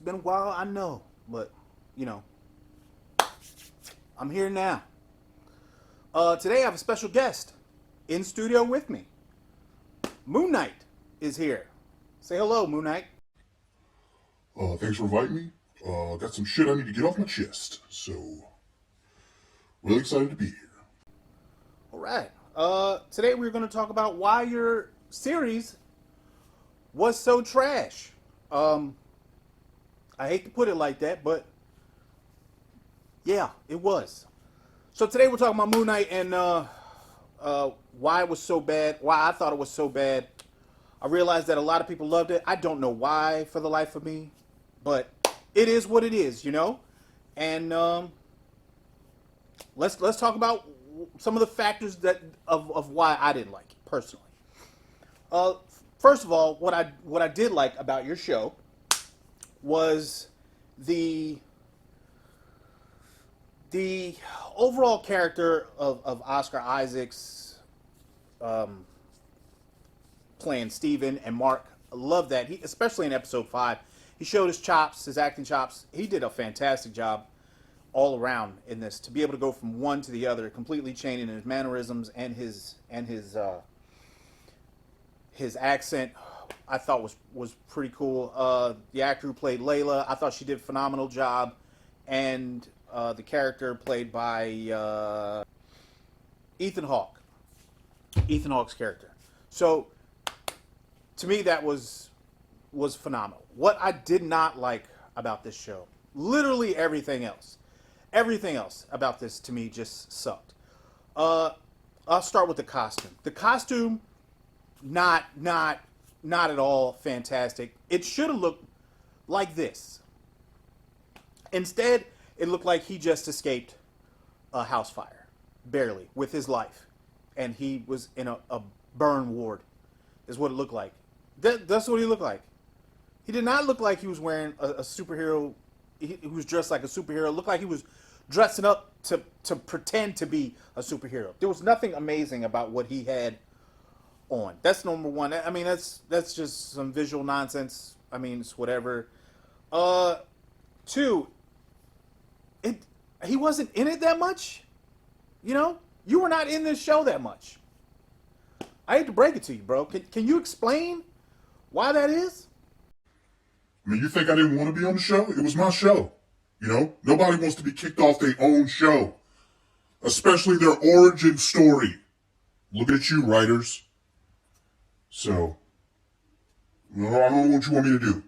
been a while, I know, but you know, I'm here now. Today I have a special guest in studio with me. MoonKnight is here. Say hello, MoonKnight. Thanks for inviting me. Got some shit I need to get off my chest, so really excited to be here. All right. Today we're going to talk about why your series was so trash. I hate to put it like that, but yeah, it was. So today we're talking about MoonKnight and why it was so bad, why I thought it was so bad. I realized that a lot of people loved it. I don't know why for the life of me, but it is what it is, you know? And let's talk about some of the factors that of why I didn't like it personally. First of all, what I did like about your show was the overall character of Oscar Isaacs playing Steven and Mark. I love that. He, especially in episode 5, he showed his chops, his acting chops. He did a fantastic job all around in this, to be able to go from one to the other, completely changing his mannerisms and his accent. I thought was pretty cool. The actor who played Lyala, I thought she did a phenomenal job, and the character played by Ethan Hawke. Ethan Hawke's character. So to me, that was phenomenal. What I did not like about this show, literally everything else about this to me just sucked. I'll start with the costume. The costume, not at all fantastic. It should have looked like this. Instead, it looked like he just escaped a house fire, barely, with his life. And he was in a burn ward, is what it looked like. That's what he looked like. He did not look like he was wearing a superhero. He was dressed like a superhero. It looked like he was dressing up to pretend to be a superhero. There was nothing amazing about what he had on. That's number one. I mean, that's just some visual nonsense. I mean, it's whatever. Two, he wasn't in it that much. You know, you were not in this show that much. I hate to break it to you, bro. Can you explain why that is? I mean, you think I didn't want to be on the show? It was my show. You know, nobody wants to be kicked off their own show, especially their origin story. Look at you, writers. So, I don't know what you want me to do.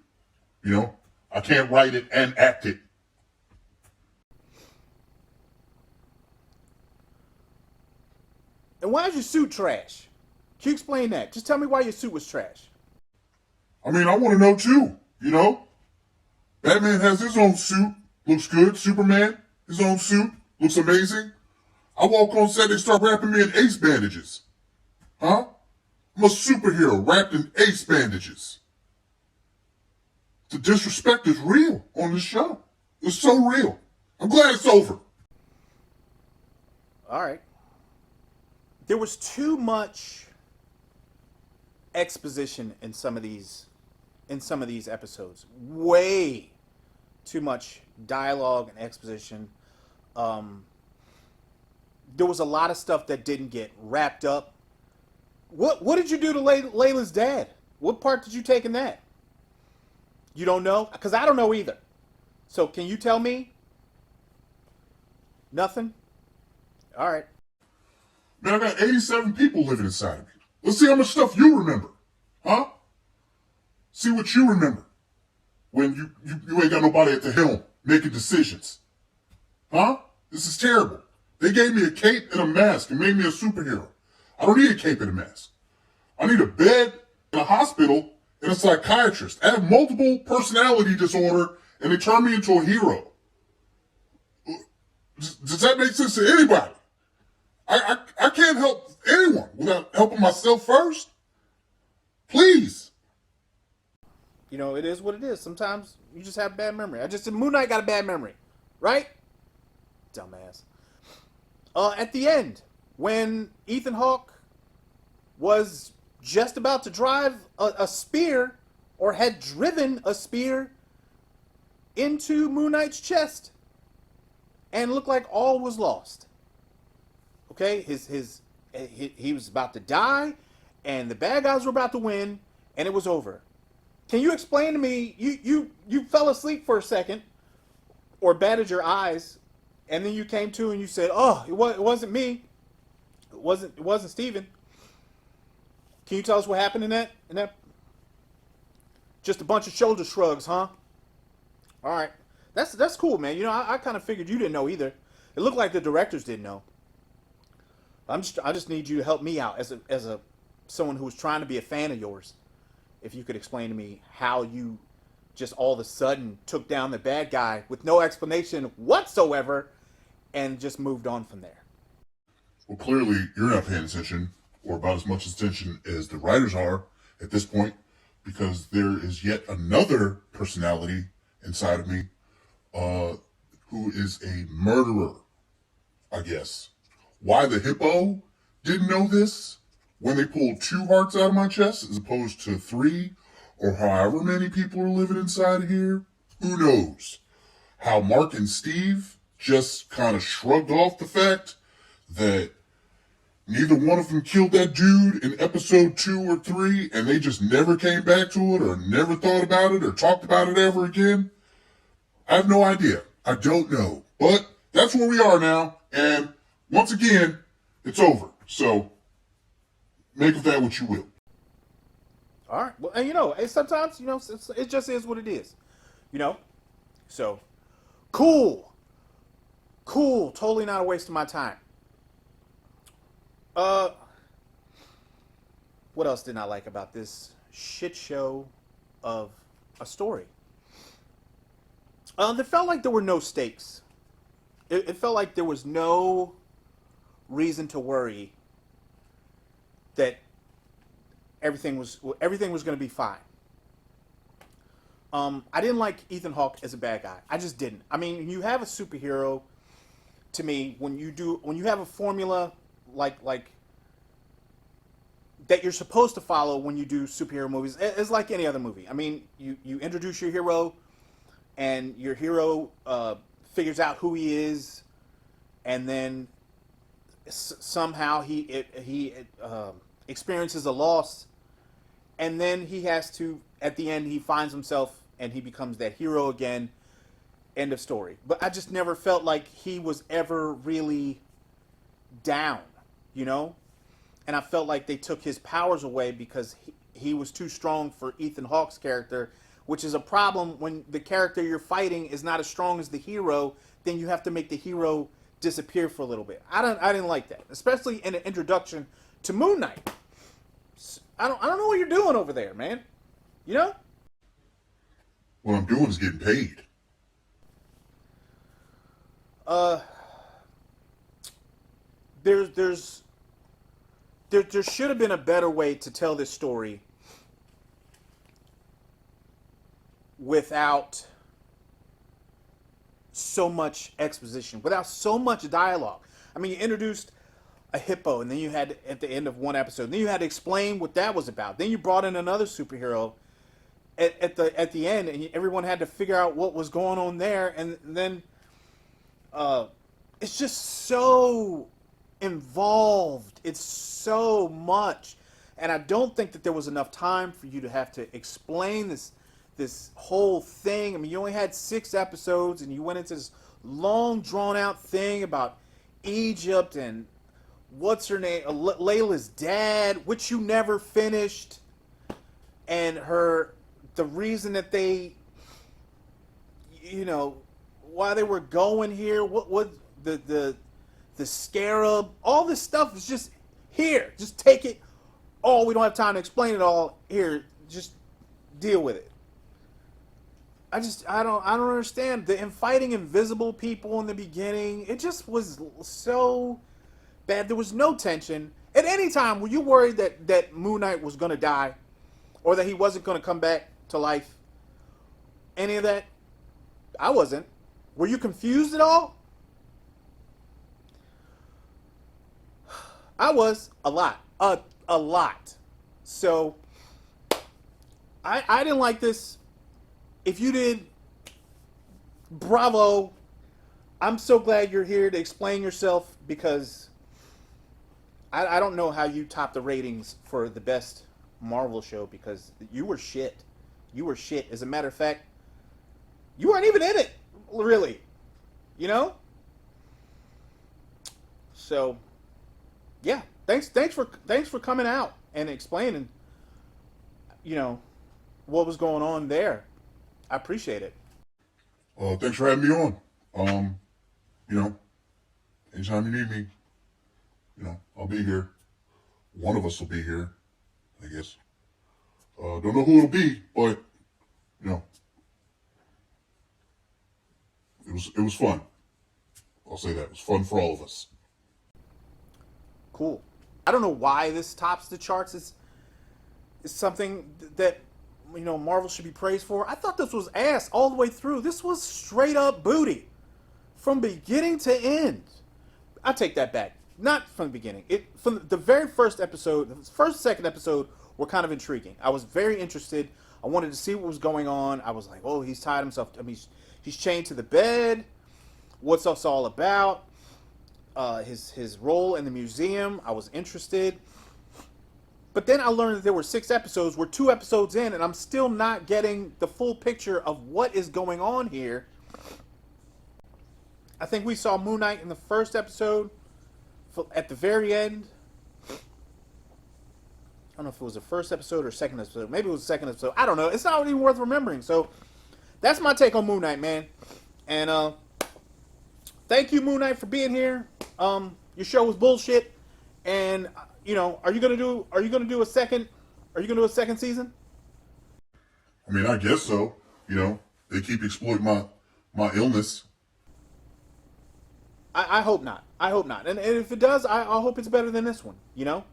You know, I can't write it and act it. And why is your suit trash? Can you explain that? Just tell me why your suit was trash. I mean, I want to know too. You know, Batman has his own suit. Looks good. Superman, his own suit. Looks amazing. I walk on set, they start wrapping me in ace bandages. Huh? I'm a superhero wrapped in ace bandages. The disrespect is real on this show. It's so real. I'm glad it's over. All right. There was too much exposition in some of these episodes. Way too much dialogue and exposition. There was a lot of stuff that didn't get wrapped up. What did you do to Layla's dad? What part did you take in that? You don't know? Because I don't know either. So can you tell me? Nothing? All right. Man, I got 87 people living inside of me. Let's see how much stuff you remember. Huh? See what you remember. When you ain't got nobody at the helm making decisions. Huh? This is terrible. They gave me a cape and a mask and made me a superhero. I don't need a cape and a mask. I need a bed in a hospital and a psychiatrist. I have multiple personality disorder and they turn me into a hero. Does that make sense to anybody? I can't help anyone without helping myself first. Please. You know, it is what it is. Sometimes you just have bad memory. I just said MoonKnight got a bad memory. Right? Dumbass. At the end, when Ethan Hawke was just about to drive a spear, or had driven a spear into Moon Knight's chest and looked like all was lost. Okay, he was about to die, and the bad guys were about to win, and it was over. Can you explain to me? You fell asleep for a second, or batted your eyes, and then you came to and you said, "Oh, it wasn't me. It wasn't Steven." Can you tell us what happened in that? Just a bunch of shoulder shrugs, huh? All right, that's cool, man. You know, I kind of figured you didn't know either. It looked like the directors didn't know. I just need you to help me out as a someone who was trying to be a fan of yours. If you could explain to me how you just all of a sudden took down the bad guy with no explanation whatsoever and just moved on from there. Well, clearly you're not paying attention, or about as much attention as the writers are at this point, because there is yet another personality inside of me who is a murderer, I guess. Why the hippo didn't know this when they pulled 2 hearts out of my chest as opposed to 3, or however many people are living inside of here, who knows? How Mark and Steve just kind of shrugged off the fact that neither one of them killed that dude in episode 2 or 3, and they just never came back to it or never thought about it or talked about it ever again. I have no idea. I don't know. But that's where we are now, and once again, it's over. So, make of that what you will. All right. Well, and you know, sometimes, you know, it just is what it is. You know? So, cool. Cool. Totally not a waste of my time. What else didn't I like about this shit show of a story? It felt like there were no stakes. It felt like there was no reason to worry that everything was going to be fine. I didn't like Ethan Hawke as a bad guy. I just didn't. I mean, you have a superhero. To me, when you have a formula like that you're supposed to follow when you do superhero movies, it's like any other movie. I mean, you introduce your hero, and your hero figures out who he is, and then somehow he experiences a loss, and then he has to, at the end, he finds himself and he becomes that hero again. End of story. But I just never felt like he was ever really down, you know? And I felt like they took his powers away because he was too strong for Ethan Hawke's character, which is a problem when the character you're fighting is not as strong as the hero. Then you have to make the hero disappear for a little bit. I didn't like that, especially in the introduction to Moon Knight. I don't know what you're doing over there, man. You know? What I'm doing is getting paid. There should have been a better way to tell this story without so much exposition, without so much dialogue. I mean, you introduced a hippo, and then you had, at the end of one episode, then you had to explain what that was about. Then you brought in another superhero at the end, and everyone had to figure out what was going on there, and then it's just so involved. It's so much, and I don't think that there was enough time for you to have to explain this whole thing. I mean, you only had 6 episodes, and you went into this long, drawn-out thing about Egypt and what's her name, Layla's dad, which you never finished, and the reason that they, you know, why they were going here, what the Scarab, all this stuff is just here. Just take it. Oh, we don't have time to explain it all. Here, just deal with it. I don't understand. The fighting invisible people in the beginning, it just was so bad. There was no tension. At any time, were you worried that Moon Knight was going to die? Or that he wasn't going to come back to life? Any of that? I wasn't. Were you confused at all? I was. A lot. A lot. So, I didn't like this. If you did, Bravo. I'm so glad you're here to explain yourself because I don't know how you top the ratings for the best Marvel show because you were shit. You were shit. As a matter of fact, you weren't even in it, really. You know? So, yeah. Thanks for coming out and explaining, what was going on there. I appreciate it. Thanks for having me on. You know, anytime you need me, I'll be here. One of us will be here, I guess. Don't know who it'll be, but you know, it was fun. I'll say that it was fun for all of us. Cool. I don't know why this tops the charts. It's something that Marvel should be praised for. I thought this was ass all the way through. This was straight up booty from beginning to end. I take that back. Not from the beginning. From the very first episode, the first second episode were kind of intriguing. I was very interested. I wanted to see what was going on. I was like, oh, he's tied himself. I mean, he's chained to the bed. What's this all about? His role in the museum. I was interested. But then I learned that there were 6 episodes. We're 2 episodes in, and I'm still not getting the full picture of what is going on here. I think we saw Moon Knight in the first episode. At the very end. I don't know if it was the first episode or second episode. Maybe it was the second episode. I don't know. It's not even worth remembering. So that's my take on Moon Knight, man. And thank you, Moon Knight, for being here. Your show was bullshit. And are you gonna do a second season? I mean, I guess so. They keep exploiting my illness. I hope not. I hope not. And if it does, I hope it's better than this one.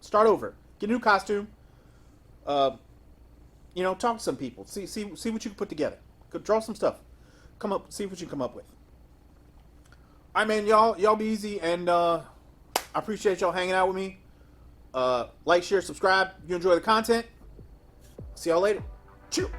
Start over. Get a new costume. Talk to some people. See what you can put together. Go draw some stuff. See what you can come up with. All right, man. Y'all be easy, and I appreciate y'all hanging out with me. Like, share, subscribe. If you enjoy the content. See y'all later. Chew.